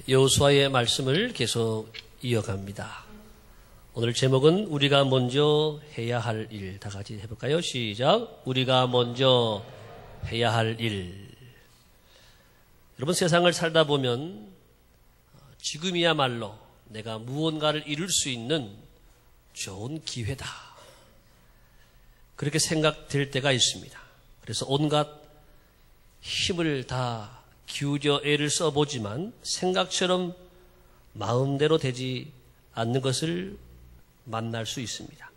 여호수아의 말씀을 계속 이어갑니다. 오늘 제목은 우리가 먼저 해야 할 일. 다 같이 해볼까요? 시작. 우리가 먼저 해야 할 일. 여러분, 세상을 살다 보면 지금이야말로 내가 무언가를 이룰 수 있는 좋은 기회다, 그렇게 생각될 때가 있습니다. 그래서 온갖 힘을 다 기울여 애를 써보지만 생각처럼 마음대로 되지 않는 것을 만날 수 있습니다.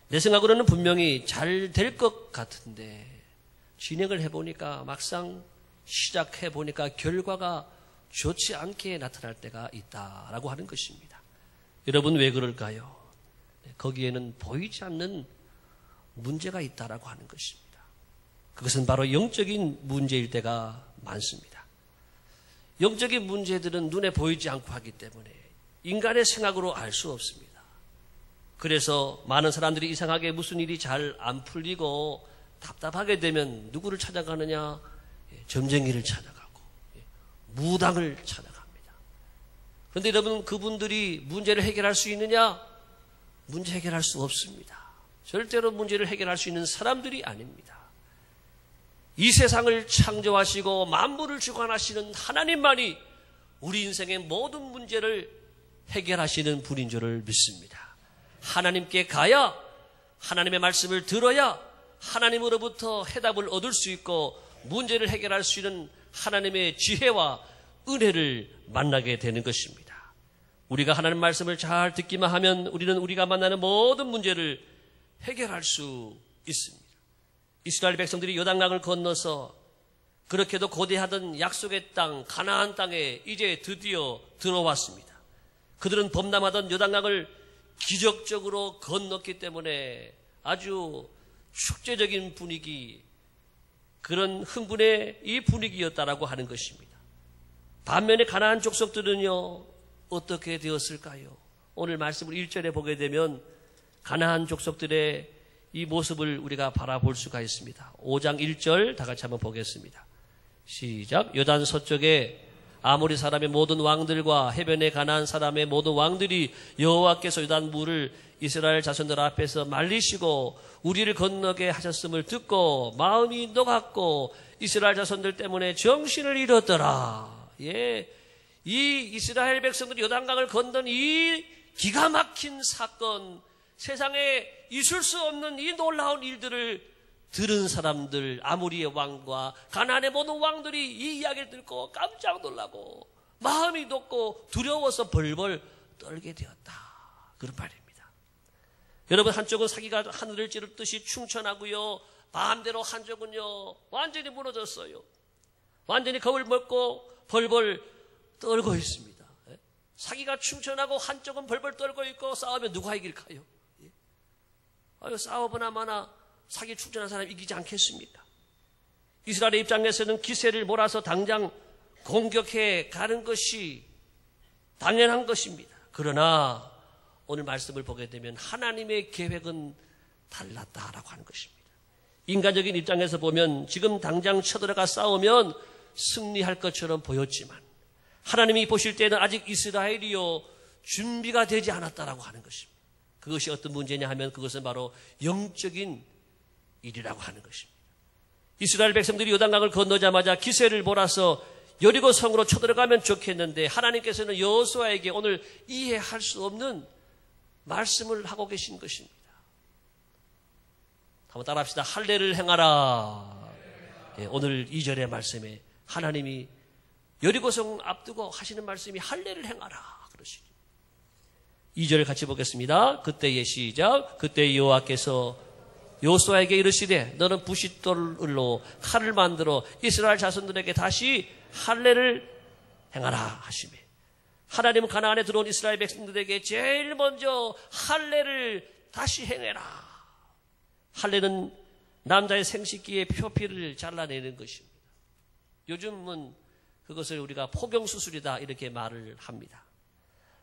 내 생각으로는 분명히 잘 될 것 같은데 진행을 해보니까, 막상 시작해보니까 결과가 좋지 않게 나타날 때가 있다라고 하는 것입니다. 여러분, 왜 그럴까요? 거기에는 보이지 않는 문제가 있다라고 하는 것입니다. 그것은 바로 영적인 문제일 때가 많습니다. 영적인 문제들은 눈에 보이지 않고 하기 때문에 인간의 생각으로 알 수 없습니다. 그래서 많은 사람들이 이상하게 무슨 일이 잘 안 풀리고 답답하게 되면 누구를 찾아가느냐? 점쟁이를 찾아가고 무당을 찾아갑니다. 그런데 여러분, 그분들이 문제를 해결할 수 있느냐? 문제 해결할 수 없습니다. 절대로 문제를 해결할 수 있는 사람들이 아닙니다. 이 세상을 창조하시고 만물을 주관하시는 하나님만이 우리 인생의 모든 문제를 해결하시는 분인 줄을 믿습니다. 하나님께 가야, 하나님의 말씀을 들어야 하나님으로부터 해답을 얻을 수 있고 문제를 해결할 수 있는 하나님의 지혜와 은혜를 만나게 되는 것입니다. 우리가 하나님 말씀을 잘 듣기만 하면 우리는 우리가 만나는 모든 문제를 해결할 수 있습니다. 이스라엘 백성들이 요단강을 건너서 그렇게도 고대하던 약속의 땅, 가나안 땅에 이제 드디어 들어왔습니다. 그들은 범람하던 요단강을 기적적으로 건넜기 때문에 아주 축제적인 분위기, 그런 흥분의 이 분위기였다라고 하는 것입니다. 반면에 가나안 족속들은요, 어떻게 되었을까요? 오늘 말씀을 1절에 보게 되면 가나안 족속들의 이 모습을 우리가 바라볼 수가 있습니다. 5장 1절 다 같이 한번 보겠습니다. 시작. 요단 서쪽에 아모리 사람의 모든 왕들과 해변에 가나안 사람의 모든 왕들이 여호와께서 요단 물을 이스라엘 자손들 앞에서 말리시고 우리를 건너게 하셨음을 듣고 마음이 녹았고 이스라엘 자손들 때문에 정신을 잃었더라. 예, 이 이스라엘 백성들이 요단강을 건넌 이 기가 막힌 사건, 세상에 있을 수 없는 이 놀라운 일들을 들은 사람들, 아모리의 왕과 가나안의 모든 왕들이 이 이야기를 듣고 깜짝 놀라고 마음이 녹고 두려워서 벌벌 떨게 되었다, 그런 말입니다. 여러분, 한쪽은 사기가 하늘을 찌르듯이 충천하고요, 반대로 한쪽은요 완전히 무너졌어요. 완전히 겁을 먹고 벌벌 떨고 있습니다. 사기가 충천하고 한쪽은 벌벌 떨고 있고 싸우면 누가 이길까요? 싸워보나 마나 사기 충천한 사람이 이기지 않겠습니까? 이스라엘의 입장에서는 기세를 몰아서 당장 공격해 가는 것이 당연한 것입니다. 그러나 오늘 말씀을 보게 되면 하나님의 계획은 달랐다라고 하는 것입니다. 인간적인 입장에서 보면 지금 당장 쳐들어가 싸우면 승리할 것처럼 보였지만 하나님이 보실 때는 아직 이스라엘이요 준비가 되지 않았다라고 하는 것입니다. 그것이 어떤 문제냐 하면 그것은 바로 영적인 일이라고 하는 것입니다. 이스라엘 백성들이 요단강을 건너자마자 기세를 몰아서 여리고 성으로 쳐들어가면 좋겠는데 하나님께서는 여호수아에게 오늘 이해할 수 없는 말씀을 하고 계신 것입니다. 한번 따라합시다. 할례를 행하라. 예, 오늘 2절의 말씀에 하나님이 여리고성 앞두고 하시는 말씀이 할례를 행하라 그러시죠. 2절을 같이 보겠습니다. 그때의 시작. 그때 여호와께서 여호수아에게 이르시되 너는 부싯돌로 칼을 만들어 이스라엘 자손들에게 다시 할례를 행하라 하시며, 하나님은 가나안에 들어온 이스라엘 백성들에게 제일 먼저 할례를 다시 행해라. 할례는 남자의 생식기의 표피를 잘라내는 것입니다. 요즘은 그것을 우리가 포경수술이다 이렇게 말을 합니다.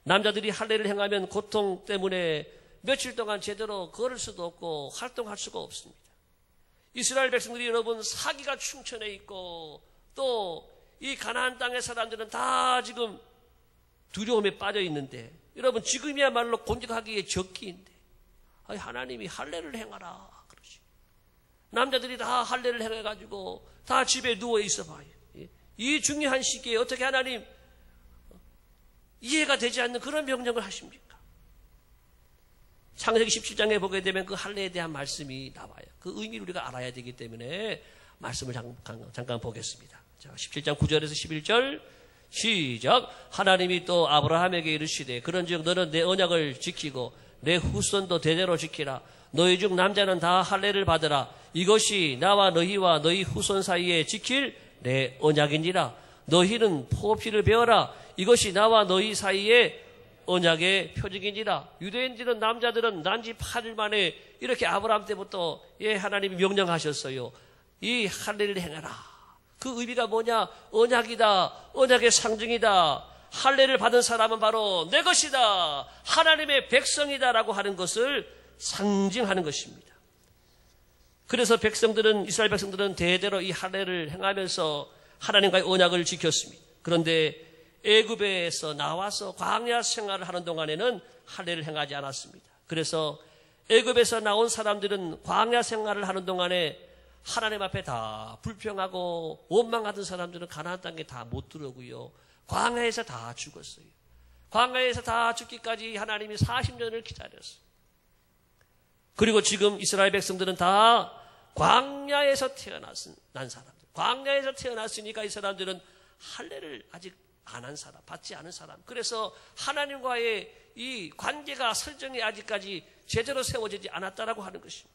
남자들이 할례를 행하면 고통 때문에 며칠 동안 제대로 걸을 수도 없고 활동할 수가 없습니다. 이스라엘 백성들이 여러분 사기가 충천해 있고 또 이 가나안 땅의 사람들은 다 지금 두려움에 빠져 있는데, 여러분 지금이야말로 공격하기에 적기인데 하나님이 할례를 행하라 그러시. 남자들이 다 할례를 행해가지고 다 집에 누워 있어 봐요. 이 중요한 시기에 어떻게 하나님 이해가 되지 않는 그런 명령을 하십니까? 창세기 17장에 보게 되면 그 할례에 대한 말씀이 나와요. 그 의미를 우리가 알아야 되기 때문에 말씀을 잠깐 보겠습니다. 자, 17장 9절에서 11절 시작. 하나님이 또 아브라함에게 이르시되 그런즉 너는 내 언약을 지키고 내 후손도 대대로 지키라. 너희 중 남자는 다 할례를 받으라. 이것이 나와 너희와 너희 후손 사이에 지킬 내 언약이니라. 너희는 포피를 베어라. 이것이 나와 너희 사이에 언약의 표징이니라. 유대인들은 남자들은 난지 8일 만에 이렇게 아브라함 때부터 하나님이 명령하셨어요. 이 할례를 행하라. 그 의미가 뭐냐? 언약이다. 언약의 상징이다. 할례를 받은 사람은 바로 내 것이다. 하나님의 백성이다라고 하는 것을 상징하는 것입니다. 그래서 이스라엘 백성들은 대대로 이 할례를 행하면서 하나님과의 언약을 지켰습니다. 그런데 애굽에서 나와서 광야 생활을 하는 동안에는 할례를 행하지 않았습니다. 그래서 애굽에서 나온 사람들은 광야 생활을 하는 동안에 하나님 앞에 다 불평하고 원망하던 사람들은 가나안 땅에 다 못 들어오고요. 광야에서 다 죽었어요. 광야에서 다 죽기까지 하나님이 40년을 기다렸어요. 그리고 지금 이스라엘 백성들은 다 광야에서 난 사람들. 광야에서 태어났으니까 이 사람들은 할례를 아직 안 한 사람, 받지 않은 사람. 그래서 하나님과의 이 관계가 설정이 아직까지 제대로 세워지지 않았다라고 하는 것입니다.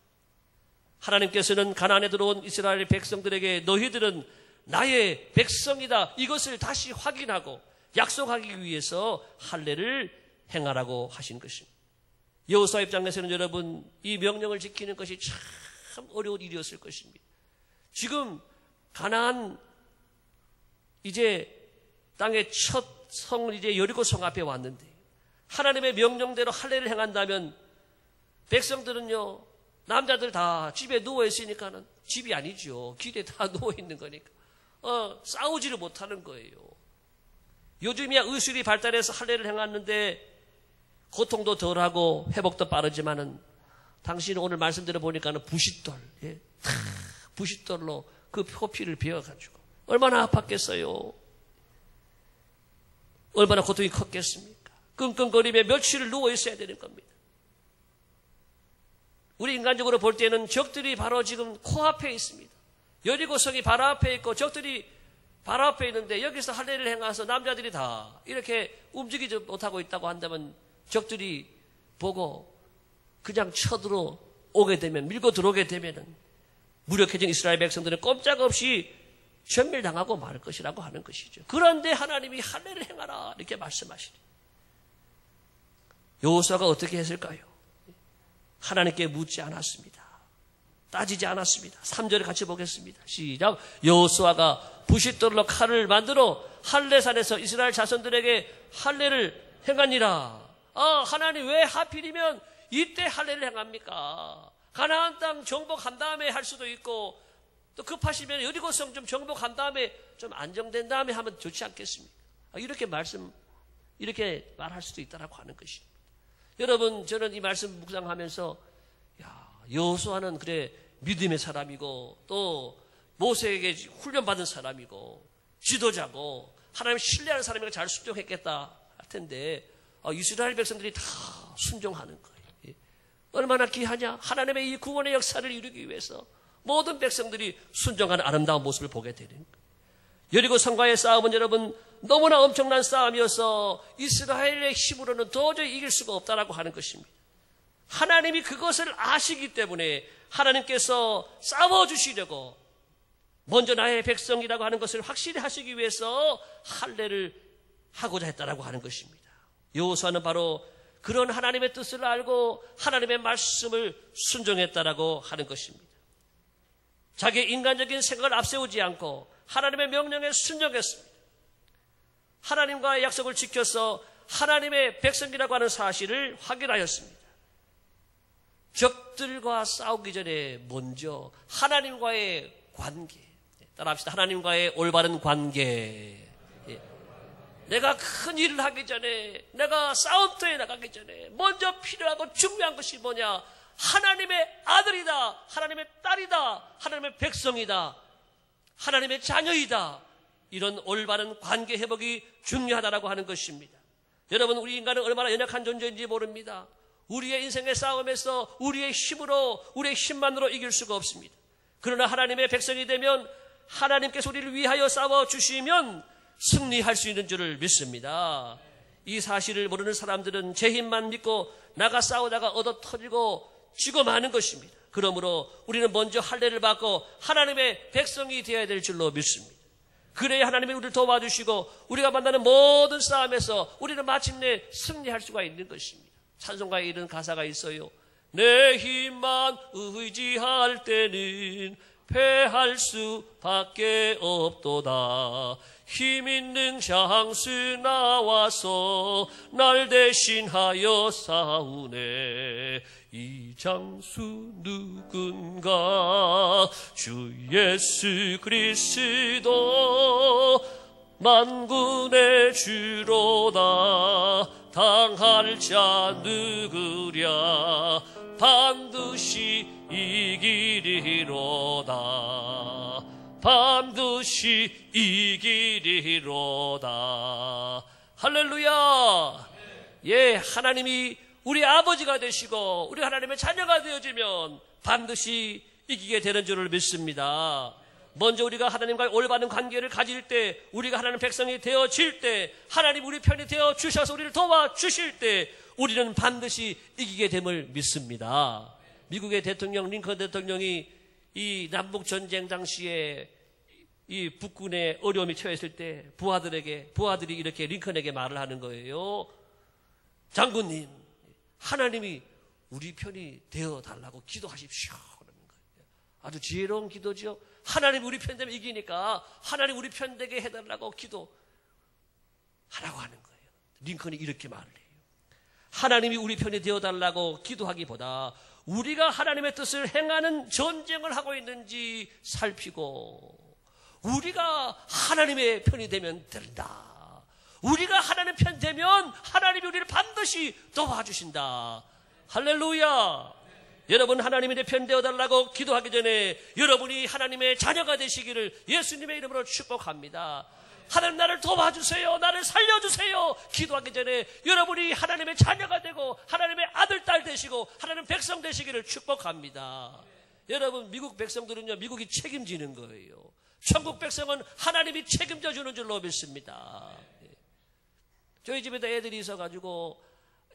하나님께서는 가나안에 들어온 이스라엘 백성들에게 너희들은 나의 백성이다. 이것을 다시 확인하고 약속하기 위해서 할례를 행하라고 하신 것입니다. 여호수아 입장에서는 여러분 이 명령을 지키는 것이 참 어려운 일이었을 것입니다. 지금 가나안 이제 땅의 첫 성을 이제 여리고 성 앞에 왔는데 하나님의 명령대로 할례를 행한다면 백성들은요 남자들 다 집에 누워있으니까는 집이 아니죠. 길에 다 누워있는 거니까 싸우지를 못하는 거예요. 요즘이야 의술이 발달해서 할례를 행하는데 고통도 덜하고 회복도 빠르지만은 당신은 오늘 말씀 들어보니까는 부싯돌, 부싯돌로 그 표피를 베어가지고 얼마나 아팠겠어요. 얼마나 고통이 컸겠습니까? 끙끙거리며 며칠을 누워있어야 되는 겁니다. 우리 인간적으로 볼 때는 적들이 바로 지금 코앞에 있습니다. 여리고성이 바로 앞에 있고 적들이 바로 앞에 있는데 여기서 할례를 행해서 남자들이 다 이렇게 움직이지 못하고 있다고 한다면 적들이 보고 그냥 쳐들어 오게 되면 밀고 들어오게 되면은 무력해진 이스라엘 백성들은 꼼짝없이 전멸당하고 말 것이라고 하는 것이죠. 그런데 하나님이 할례를 행하라 이렇게 말씀하시니 여호수아가 어떻게 했을까요? 하나님께 묻지 않았습니다. 따지지 않았습니다. 3절을 같이 보겠습니다. 시작. 여호수아가 부싯돌로 칼을 만들어 할례산에서 이스라엘 자손들에게 할례를 행하니라. 하나님 왜 하필이면 이때 할례를 행합니까? 가나안 땅 정복한 다음에 할 수도 있고 또 급하시면 여리고성 좀 정복한 다음에 좀 안정된 다음에 하면 좋지 않겠습니까? 이렇게 말할 수도 있다라고 하는 것입니다. 여러분 저는 이 말씀 묵상하면서 여호수아는 그래 믿음의 사람이고 또 모세에게 훈련받은 사람이고 지도자고 하나님 신뢰하는 사람이고 잘 순종했겠다 할 텐데 이스라엘 백성들이 다 순종하는 거예요. 얼마나 귀하냐. 하나님의 이 구원의 역사를 이루기 위해서 모든 백성들이 순종하는 아름다운 모습을 보게 되는 거예요. 여리고 성과의 싸움은 여러분 너무나 엄청난 싸움이어서 이스라엘의 힘으로는 도저히 이길 수가 없다라고 하는 것입니다. 하나님이 그것을 아시기 때문에 하나님께서 싸워주시려고 먼저 나의 백성이라고 하는 것을 확실히 하시기 위해서 할례를 하고자 했다라고 하는 것입니다. 여호수아는 바로 그런 하나님의 뜻을 알고 하나님의 말씀을 순종했다라고 하는 것입니다. 자기의 인간적인 생각을 앞세우지 않고 하나님의 명령에 순종했습니다. 하나님과의 약속을 지켜서 하나님의 백성이라고 하는 사실을 확인하였습니다. 적들과 싸우기 전에 먼저 하나님과의 관계, 따라합시다. 하나님과의 올바른 관계. 예. 내가 큰 일을 하기 전에, 내가 싸움터에 나가기 전에 먼저 필요하고 중요한 것이 뭐냐? 하나님의 아들이다, 하나님의 딸이다, 하나님의 백성이다, 하나님의 자녀이다. 이런 올바른 관계 회복이 중요하다라고 하는 것입니다. 여러분, 우리 인간은 얼마나 연약한 존재인지 모릅니다. 우리의 인생의 싸움에서 우리의 힘으로, 우리의 힘만으로 이길 수가 없습니다. 그러나 하나님의 백성이 되면 하나님께서 우리를 위하여 싸워주시면 승리할 수 있는 줄을 믿습니다. 이 사실을 모르는 사람들은 제 힘만 믿고 나가 싸우다가 얻어 터지고 지고 마는 것입니다. 그러므로 우리는 먼저 할례를 받고 하나님의 백성이 되어야 될 줄로 믿습니다. 그래야 하나님이 우리를 도와주시고 우리가 만나는 모든 싸움에서 우리는 마침내 승리할 수가 있는 것입니다. 찬송가에 이런 가사가 있어요. 내 힘만 의지할 때는 패할 수밖에 없도다. 힘 있는 장수 나와서 날 대신하여 싸우네. 이 장수 누군가? 주 예수 그리스도 만군의 주로다. 당할 자 누구랴? 반드시 이기리로다. 반드시 이기리로다. 할렐루야. 예, 하나님이 우리 아버지가 되시고 우리 하나님의 자녀가 되어지면 반드시 이기게 되는 줄을 믿습니다. 먼저 우리가 하나님과의 올바른 관계를 가질 때, 우리가 하나님 백성이 되어질 때, 하나님 우리 편이 되어 주셔서 우리를 도와주실 때 우리는 반드시 이기게 됨을 믿습니다. 미국의 대통령 링컨 대통령이 이 남북전쟁 당시에 이 북군의 어려움이 처했을 때 부하들이 이렇게 링컨에게 말을 하는 거예요. 장군님, 하나님이 우리 편이 되어달라고 기도하십시오. 그러는 거예요. 아주 지혜로운 기도죠. 하나님 우리 편 되면 이기니까 하나님 우리 편 되게 해달라고 기도하라고 하는 거예요. 링컨이 이렇게 말을 해요. 하나님이 우리 편이 되어달라고 기도하기보다 우리가 하나님의 뜻을 행하는 전쟁을 하고 있는지 살피고 우리가 하나님의 편이 되면 된다. 우리가 하나님의 편 되면 하나님이 우리를 반드시 도와주신다. 할렐루야. 여러분, 하나님이 내 편 되어달라고 기도하기 전에 여러분이 하나님의 자녀가 되시기를 예수님의 이름으로 축복합니다. 하나님 나를 도와주세요, 나를 살려주세요 기도하기 전에 여러분이 하나님의 자녀가 되고 하나님의 아들, 딸 되시고 하나님 백성 되시기를 축복합니다. 여러분, 미국 백성들은요, 미국이 책임지는 거예요. 천국 백성은 하나님이 책임져 주는 줄로 믿습니다. 저희 집에도 애들이 있어가지고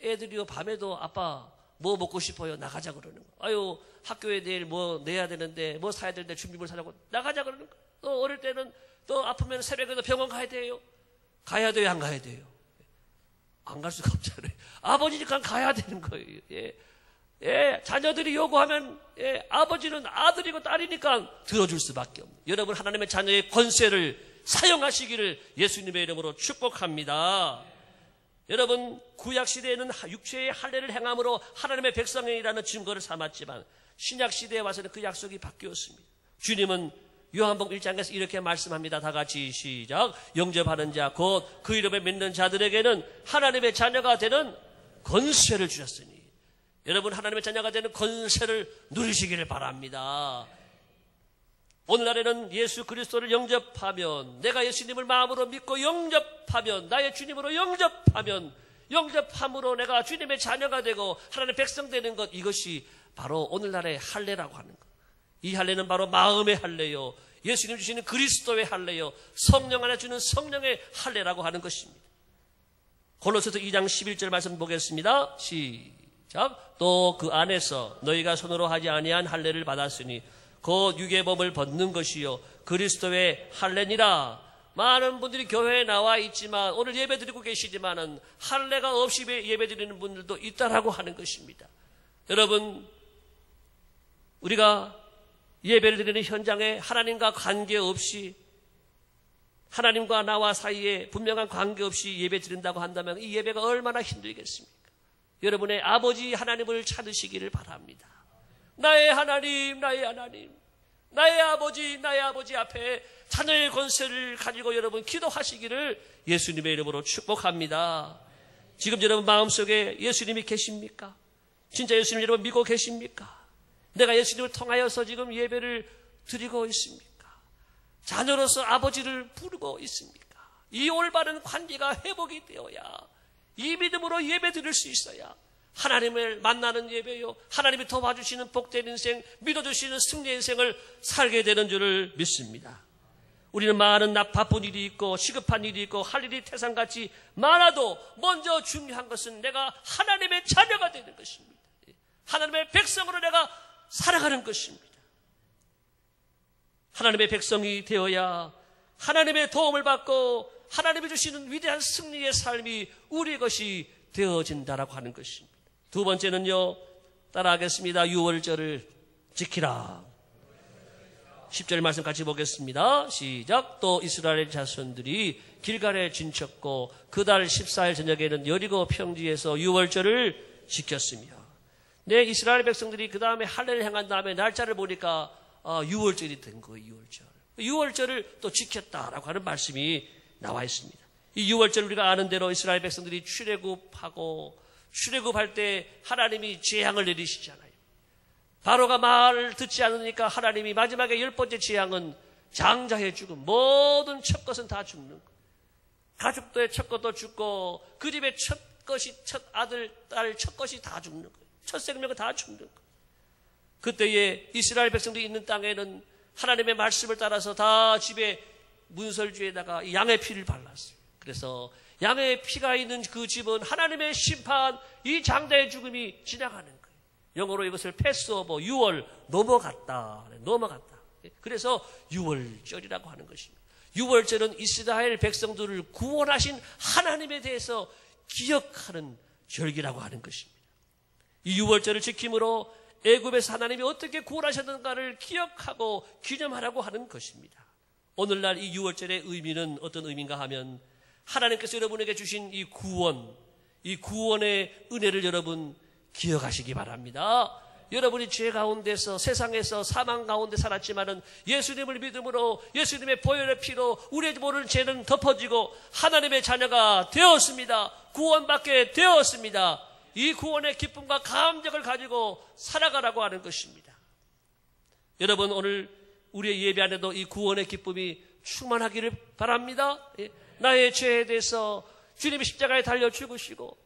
애들이요, 밤에도 아빠 뭐 먹고 싶어요? 나가자 그러는 거. 아유, 학교에 내일 뭐 내야 되는데 뭐 사야 되는데 준비물 사자고 나가자 그러는 거. 또 어릴 때는 또 아프면 새벽에도 병원 가야 돼요. 가야 돼요, 안 가야 돼요? 안 갈 수가 없잖아요. 아버지니까 가야 되는 거예요. 예. 예, 자녀들이 요구하면 예, 아버지는 아들이고 딸이니까 들어줄 수밖에 없는. 여러분, 하나님의 자녀의 권세를 사용하시기를 예수님의 이름으로 축복합니다. 여러분, 구약시대에는 육체의 할례를 행함으로 하나님의 백성이라는 증거를 삼았지만 신약시대에 와서는 그 약속이 바뀌었습니다. 주님은 요한복음 1장에서 이렇게 말씀합니다. 다 같이 시작. 영접하는 자 곧 그 이름에 믿는 자들에게는 하나님의 자녀가 되는 권세를 주셨으니, 여러분, 하나님의 자녀가 되는 권세를 누리시기를 바랍니다. 오늘날에는 예수 그리스도를 영접하면, 내가 예수님을 마음으로 믿고 영접하면, 나의 주님으로 영접함으로 내가 주님의 자녀가 되고 하나님의 백성 되는 것, 이것이 바로 오늘날의 할례라고 하는 것. 이 할례는 바로 마음의 할례요, 예수님 주시는 그리스도의 할례요, 성령 안에 주는 성령의 할례라고 하는 것입니다. 골로새서 2장 11절 말씀 보겠습니다. 시작. 또 그 안에서 너희가 손으로 하지 아니한 할례를 받았으니 곧 육의 법을 벗는 것이요 그리스도의 할례니라. 많은 분들이 교회에 나와 있지만, 오늘 예배 드리고 계시지만은 할례가 없이 예배 드리는 분들도 있다라고 하는 것입니다. 여러분, 우리가 예배를 드리는 현장에 하나님과 관계없이, 하나님과 나와 사이에 분명한 관계없이 예배 드린다고 한다면 이 예배가 얼마나 힘들겠습니까? 여러분의 아버지 하나님을 찾으시기를 바랍니다. 나의 하나님, 나의 하나님, 나의 아버지 앞에 자녀의 권세를 가지고 여러분 기도하시기를 예수님의 이름으로 축복합니다. 지금 여러분 마음속에 예수님이 계십니까? 진짜 예수님 여러분 믿고 계십니까? 내가 예수님을 통하여서 지금 예배를 드리고 있습니까? 자녀로서 아버지를 부르고 있습니까? 이 올바른 관계가 회복이 되어야 이 믿음으로 예배 드릴 수 있어야 하나님을 만나는 예배요, 하나님이 도와주시는 복된 인생, 믿어주시는 승리의 인생을 살게 되는 줄을 믿습니다. 우리는 많은 바쁜 일이 있고 시급한 일이 있고 할 일이 태산같이 많아도 먼저 중요한 것은 내가 하나님의 자녀가 되는 것입니다. 하나님의 백성으로 내가 살아가는 것입니다. 하나님의 백성이 되어야 하나님의 도움을 받고 하나님이 주시는 위대한 승리의 삶이 우리 것이 되어진다라고 하는 것입니다. 두 번째는요, 따라하겠습니다. 유월절을 지키라. 10절 말씀 같이 보겠습니다. 시작. 또 이스라엘 자손들이 길갈에 진쳤고 그달 14일 저녁에는 여리고 평지에서 유월절을 지켰으며, 네, 이스라엘 백성들이 그 다음에 할례를 행한 다음에 날짜를 보니까 유월절이 된 거예요. 유월절을 또 지켰다라고 하는 말씀이 나와 있습니다. 이 유월절 우리가 아는 대로 이스라엘 백성들이 출애굽할 때 하나님이 재앙을 내리시잖아요. 바로가 말을 듣지 않으니까 하나님이 마지막에 10번째 재앙은 장자의 죽음, 모든 첫 것은 다 죽는 것. 가족도의 첫 것도 죽고 그 집의 첫 아들, 딸 첫 것이 다 죽는 거예요. 첫 생명은 다 죽는 거예요. 그때에 이스라엘 백성들이 있는 땅에는 하나님의 말씀을 따라서 다 집에 문설주에다가 양의 피를 발랐어요. 그래서 양의 피가 있는 그 집은 하나님의 심판, 이 장자의 죽음이 지나가는 거예요. 영어로 이것을 패스오버, 유월, 넘어갔다. 그래서 유월절이라고 하는 것입니다. 유월절은 이스라엘 백성들을 구원하신 하나님에 대해서 기억하는 절기라고 하는 것입니다. 이 유월절을 지킴으로 애굽에서 하나님이 어떻게 구원하셨는가를 기억하고 기념하라고 하는 것입니다. 오늘날 이 유월절의 의미는 어떤 의미인가 하면 하나님께서 여러분에게 주신 이 구원의 은혜를 여러분 기억하시기 바랍니다. 여러분이 죄 가운데서 세상에서 사망 가운데 살았지만은 예수님을 믿음으로 예수님의 보혈의 피로 우리의 모르는 죄는 덮어지고 하나님의 자녀가 되었습니다. 구원받게 되었습니다. 이 구원의 기쁨과 감격을 가지고 살아가라고 하는 것입니다. 여러분, 오늘 우리의 예배 안에도 이 구원의 기쁨이 충만하기를 바랍니다. 나의 죄에 대해서 주님이 십자가에 달려 죽으시고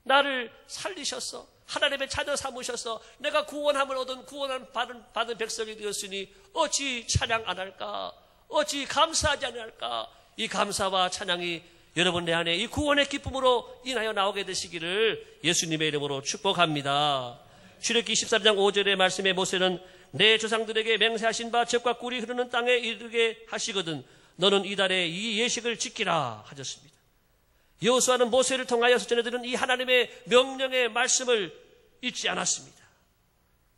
나를 살리셔서 하나님의 자녀 삼으셔서 내가 구원함을 얻은 구원을 받은 백성이 되었으니 어찌 찬양 안 할까? 어찌 감사하지 않을까? 이 감사와 찬양이 여러분 내 안에 이 구원의 기쁨으로 인하여 나오게 되시기를 예수님의 이름으로 축복합니다. 출애굽기 13장 5절의 말씀에 모세는 내 조상들에게 맹세하신 바 젖과 꿀이 흐르는 땅에 이르게 하시거든 너는 이달에 이 예식을 지키라 하셨습니다. 여호수아는 모세를 통하여서 전해드린 이 하나님의 명령의 말씀을 잊지 않았습니다.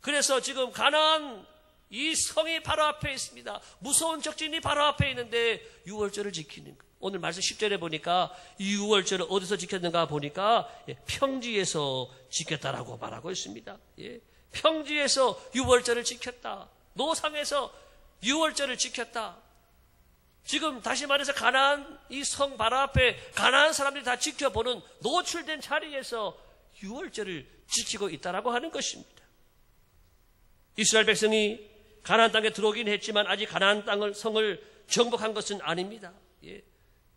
그래서 지금 가나안 이 성이 바로 앞에 있습니다. 무서운 적진이 바로 앞에 있는데 유월절을 지키는 거예요. 오늘 말씀 10절에 보니까 이 유월절을 어디서 지켰는가 보니까 평지에서 지켰다라고 말하고 있습니다. 평지에서 유월절을 지켰다. 노상에서 유월절을 지켰다. 지금 다시 말해서 가나안 이 성 바로 앞에 가나안 사람들이 다 지켜보는 노출된 자리에서 유월절을 지키고 있다라고 하는 것입니다. 이스라엘 백성이 가나안 땅에 들어오긴 했지만 아직 가나안 땅을 성을 정복한 것은 아닙니다.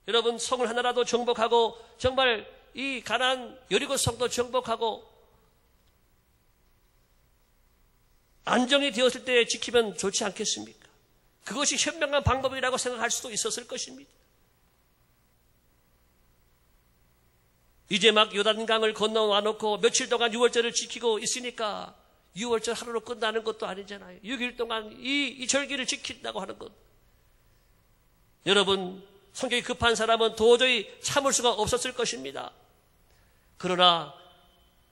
여러분, 성을 하나라도 정복하고 정말 이 가나안 여리고 성도 정복하고 안정이 되었을 때 지키면 좋지 않겠습니까? 그것이 현명한 방법이라고 생각할 수도 있었을 것입니다. 이제 막 요단강을 건너와 놓고 며칠 동안 유월절을 지키고 있으니까 유월절 하루로 끝나는 것도 아니잖아요. 6일 동안 이 절기를 지킨다고 하는 것. 여러분, 성격이 급한 사람은 도저히 참을 수가 없었을 것입니다. 그러나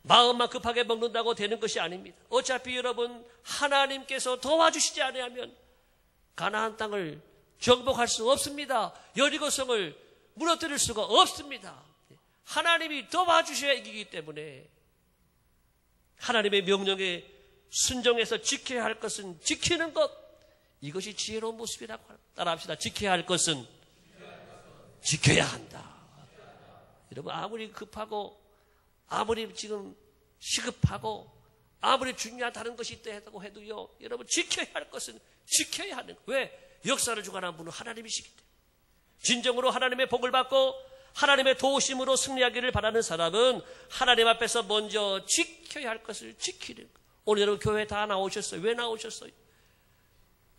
마음만 급하게 먹는다고 되는 것이 아닙니다. 어차피 여러분, 하나님께서 도와주시지 않으면 가나안 땅을 정복할 수 없습니다. 여리고성을 무너뜨릴 수가 없습니다. 하나님이 도와주셔야 이기기 때문에 하나님의 명령에 순종해서 지켜야 할 것은 지키는 것, 이것이 지혜로운 모습이라고 합니다. 따라합시다. 지켜야 할 것은 지켜야 한다. 여러분, 아무리 급하고 아무리 지금 시급하고 아무리 중요하다는 것이 있다고 해도요, 여러분, 지켜야 할 것은 지켜야 하는 거예요. 왜? 역사를 주관하는 분은 하나님이시기 때문에. 진정으로 하나님의 복을 받고 하나님의 도우심으로 승리하기를 바라는 사람은 하나님 앞에서 먼저 지켜야 할 것을 지키는 거예요. 오늘 여러분 교회 다 나오셨어요. 왜 나오셨어요?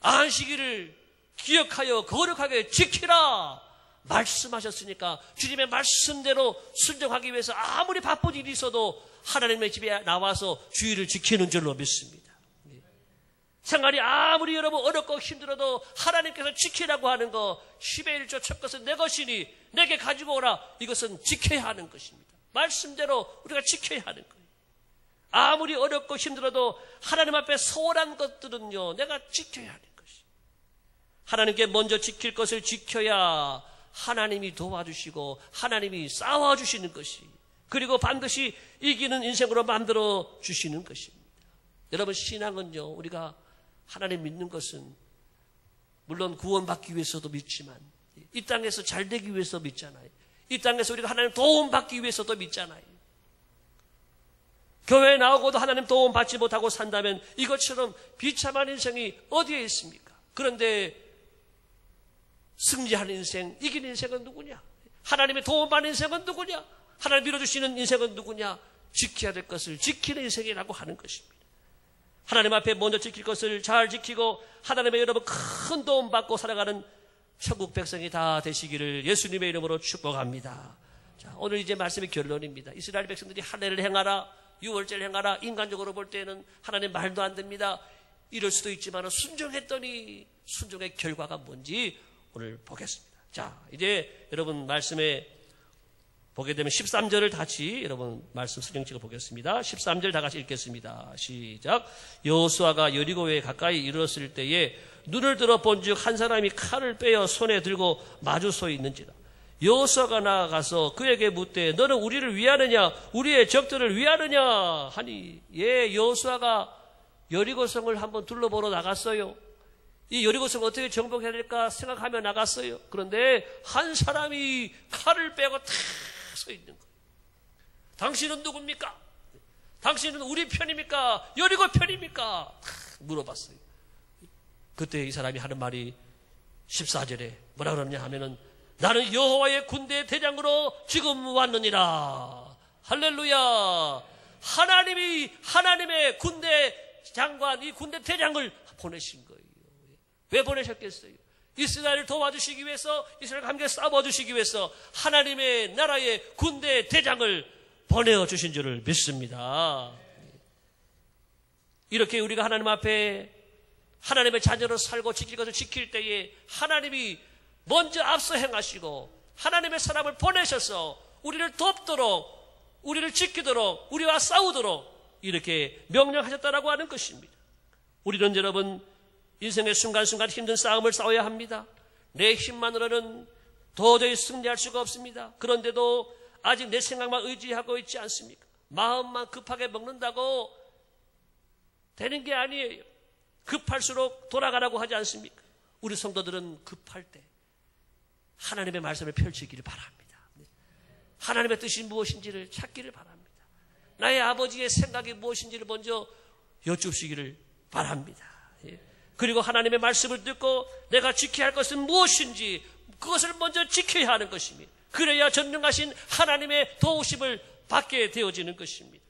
안식일을 기억하여 거룩하게 지키라 말씀하셨으니까 주님의 말씀대로 순종하기 위해서 아무리 바쁜 일이 있어도 하나님의 집에 나와서 주일을 지키는 줄로 믿습니다. 생활이 아무리 여러분 어렵고 힘들어도 하나님께서 지키라고 하는 거 10의 1조 첫 것은 내 것이니 내게 가지고 오라. 이것은 지켜야 하는 것입니다. 말씀대로 우리가 지켜야 하는 거예요. 아무리 어렵고 힘들어도 하나님 앞에 소홀한 것들은요, 내가 지켜야 하는 것이에요. 하나님께 먼저 지킬 것을 지켜야 하나님이 도와주시고 하나님이 싸워주시는 것이, 그리고 반드시 이기는 인생으로 만들어 주시는 것입니다. 여러분, 신앙은요, 우리가 하나님 믿는 것은 물론 구원받기 위해서도 믿지만 이 땅에서 잘 되기 위해서 믿잖아요. 이 땅에서 우리가 하나님 도움받기 위해서도 믿잖아요. 교회에 나오고도 하나님 도움 받지 못하고 산다면 이것처럼 비참한 인생이 어디에 있습니까? 그런데 승리하는 인생, 이기는 인생은 누구냐? 하나님의 도움받는 인생은 누구냐? 하나님 밀어주시는 인생은 누구냐? 지켜야 될 것을 지키는 인생이라고 하는 것입니다. 하나님 앞에 먼저 지킬 것을 잘 지키고 하나님의 여러분 큰 도움 받고 살아가는 천국 백성이 다 되시기를 예수님의 이름으로 축복합니다. 자, 오늘 이제 말씀의 결론입니다. 이스라엘 백성들이 할례를 행하라, 유월절을 행하라. 인간적으로 볼 때는 하나님 말도 안 됩니다. 이럴 수도 있지만 순종했더니 순종의 결과가 뭔지 오늘 보겠습니다. 자, 이제 여러분 말씀에 보게 되면 13절을 같이 여러분 말씀 성경 찍어 보겠습니다. 13절 다 같이 읽겠습니다. 시작. 여호수아가 여리고에 가까이 이르렀을 때에 눈을 들어 본즉 한 사람이 칼을 빼어 손에 들고 마주 서 있는지라. 여호수아가 나아가서 그에게 묻되 너는 우리를 위하느냐 우리의 적들을 위하느냐 하니, 예, 여호수아가 여리고성을 한번 둘러보러 나갔어요. 이 여리고성 어떻게 정복해야 될까 생각하며 나갔어요. 그런데 한 사람이 칼을 빼고 탁 서 있는 거예요. 당신은 누굽니까? 당신은 우리 편입니까? 여리고 편입니까? 탁 물어봤어요. 그때 이 사람이 하는 말이 14절에 뭐라 그러냐 하면은 나는 여호와의 군대 대장으로 지금 왔느니라. 할렐루야. 하나님이 하나님의 군대 장관, 이 군대 대장을 보내신 거예요. 왜 보내셨겠어요? 이스라엘을 도와주시기 위해서, 이스라엘과 함께 싸워주시기 위해서 하나님의 나라의 군대 대장을 보내주신 줄을 믿습니다. 이렇게 우리가 하나님 앞에 하나님의 자녀로 살고 지킬 것을 지킬 때에 하나님이 먼저 앞서 행하시고 하나님의 사람을 보내셔서 우리를 돕도록, 우리를 지키도록, 우리와 싸우도록 이렇게 명령하셨다라고 하는 것입니다. 우리는 여러분 인생의 순간순간 힘든 싸움을 싸워야 합니다. 내 힘만으로는 도저히 승리할 수가 없습니다. 그런데도 아직 내 생각만 의지하고 있지 않습니까? 마음만 급하게 먹는다고 되는 게 아니에요. 급할수록 돌아가라고 하지 않습니까? 우리 성도들은 급할 때 하나님의 말씀을 펼치기를 바랍니다. 하나님의 뜻이 무엇인지를 찾기를 바랍니다. 나의 아버지의 생각이 무엇인지를 먼저 여쭙시기를 바랍니다. 그리고 하나님의 말씀을 듣고 내가 지켜야 할 것은 무엇인지 그것을 먼저 지켜야 하는 것입니다. 그래야 전능하신 하나님의 도우심을 받게 되어지는 것입니다.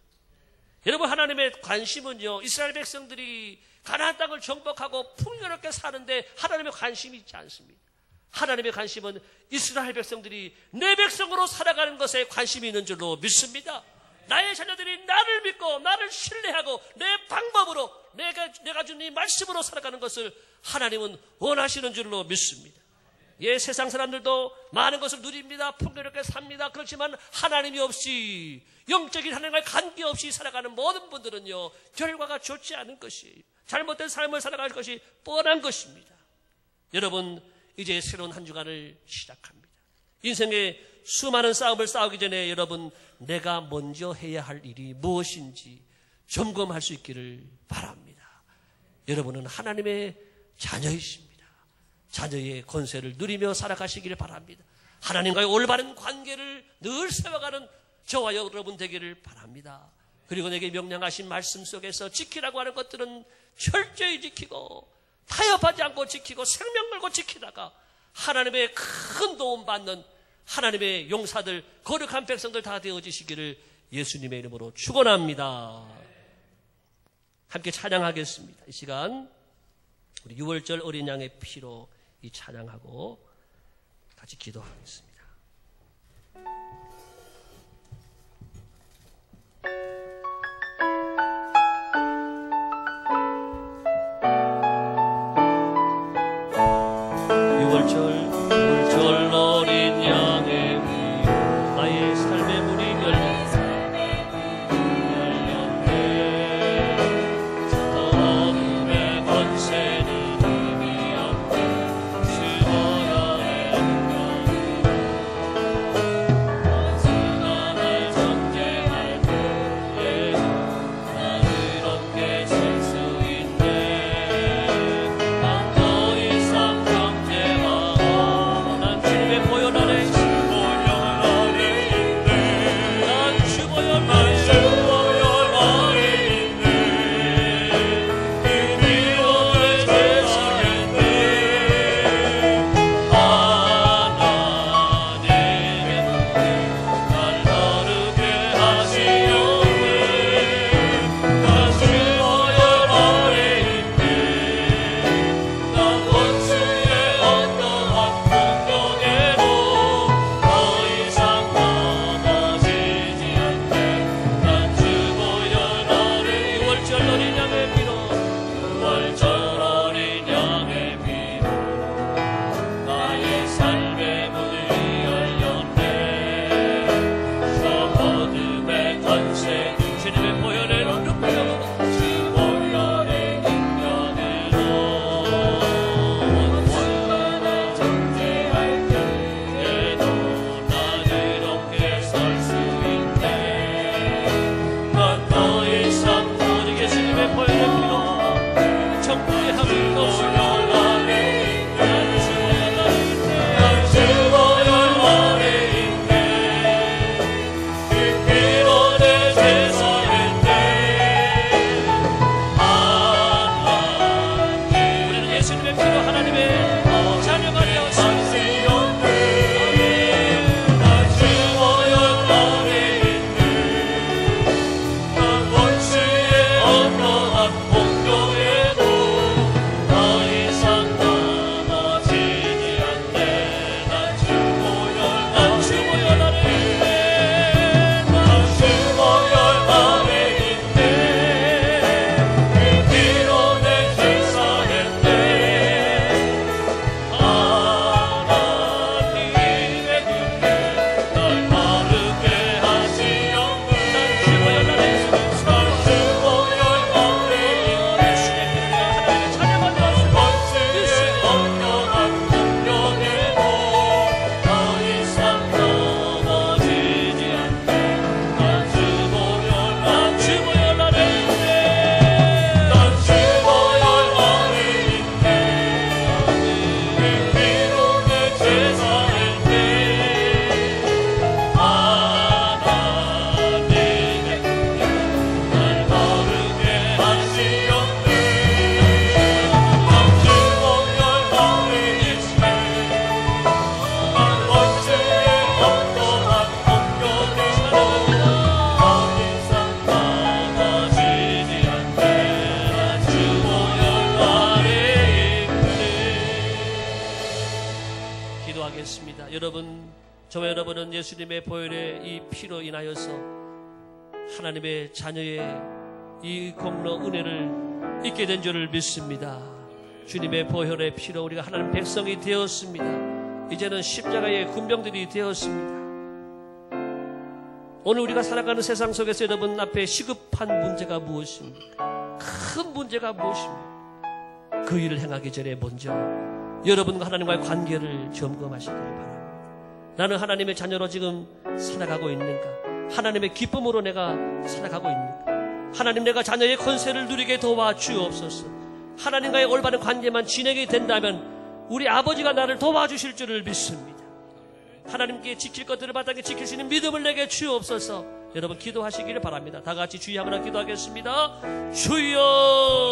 여러분, 하나님의 관심은요, 이스라엘 백성들이 가나안 땅을 정복하고 풍요롭게 사는데 하나님의 관심이 있지 않습니다. 하나님의 관심은 이스라엘 백성들이 내 백성으로 살아가는 것에 관심이 있는 줄로 믿습니다. 나의 자녀들이 나를 믿고 나를 신뢰하고 내 방법으로 내가 준 이 말씀으로 살아가는 것을 하나님은 원하시는 줄로 믿습니다. 예, 세상 사람들도 많은 것을 누립니다. 풍요롭게 삽니다. 그렇지만 하나님이 없이, 영적인 하나님과의 관계 없이 살아가는 모든 분들은요, 결과가 좋지 않은 것이에요. 잘못된 삶을 살아갈 것이 뻔한 것입니다. 여러분, 이제 새로운 한 주간을 시작합니다. 인생의 수많은 싸움을 싸우기 전에 여러분, 내가 먼저 해야 할 일이 무엇인지 점검할 수 있기를 바랍니다. 여러분은 하나님의 자녀이십니다. 자녀의 권세를 누리며 살아가시기를 바랍니다. 하나님과의 올바른 관계를 늘 세워가는 저와 여러분 되기를 바랍니다. 그리고 내게 명령하신 말씀 속에서 지키라고 하는 것들은 철저히 지키고 타협하지 않고 지키고 생명 걸고 지키다가 하나님의 큰 도움 받는 하나님의 용사들, 거룩한 백성들 다 되어지시기를 예수님의 이름으로 축원합니다. 함께 찬양하겠습니다. 이 시간 우리 6월절 어린 양의 피로 이 찬양하고 같이 기도하겠습니다. 유월절 어린 양의 피 나의 삶의 문이 열렸네. 저 어둠의 권세는 이미 없네. 주어야 나를 정죄할 때에 나를 얻게 칠 수 있네. 난 더 이상 난 주님의 보혈 안에 있네. 난 주 보혈 안에 있네. 그 피로 내 죄사했네. 하나님의 날 거룩게 하시옵네. 난 주 보혈 안에 있네. 난 원수의 어떠한 공격에도 더 이상 넘어지지 않네. 난 주 보혈 안에 유월절 어린 양의 피로 유월절 어린 양의 피로 나의 삶의 문이 열렸네. 저 어둠의 권세 주님의 보혈의 능력으로 주 보혈의 능력으로 원수가 정죄할 때에도 나를 얻게 설 수 있네. 난 더 이상 오직 예수님의 보혈의 피로 정죄의 함이 없으며 난 주 보혈 안에 있네. 그 피로 내 죄 사했네. 우리는 예수님의 피로 하나님의 자녀가 되었습니다. 난 주 보혈 안에 있네. 난 원수의 어떠한 공격에도 더 이상 넘어지지 않네. 난 주 보혈 안에 있네. 난 주 보혈 안에 있네. 그 피로 내 죄 사했네. 하나님의 은혜 날 거룩게 하시옵네. 난 주 보혈 안에 있습니다. 난 주 보혈 안에 있네. 하나님의 자녀가 되었습니다. 원수의 어떠한 공격에도 더 이상 넘어지지 않네. 난 주 보혈 안에 있네. 난 주 보혈 안에 있네. 그 피로 내 죄 사했네. 하나님의 날 거룩게 하시옵네. 난 주 보혈 안에 있네. 난 원수의 어떠한 공격에도 더 이상 넘어지지 않네. 난 주 보혈 안에 있네. 기도하겠습니다. 여러분, 저와 여러분은 예수님의 보혈의 이 피로 인하여서 하나님의 자녀의 이 공로 은혜를 잊게 된 줄을 믿습니다. 주님의 보혈의 피로 우리가 하나님 백성이 되었습니다. 이제는 십자가의 군병들이 되었습니다. 오늘 우리가 살아가는 세상 속에서 여러분 앞에 시급한 문제가 무엇입니까? 큰 문제가 무엇입니까? 그 일을 행하기 전에 먼저 여러분과 하나님과의 관계를 점검하시기를 바랍니다. 나는 하나님의 자녀로 지금 살아가고 있는가? 하나님의 기쁨으로 내가 살아가고 있는가? 하나님, 내가 자녀의 권세를 누리게 도와주옵소서. 하나님과의 올바른 관계만 진행이 된다면 우리 아버지가 나를 도와주실 줄을 믿습니다. 하나님께 지킬 것들을 마땅히 지킬 수 있는 믿음을 내게 주옵소서. 여러분 기도하시기를 바랍니다. 다 같이 주여 한번 기도하겠습니다. 주여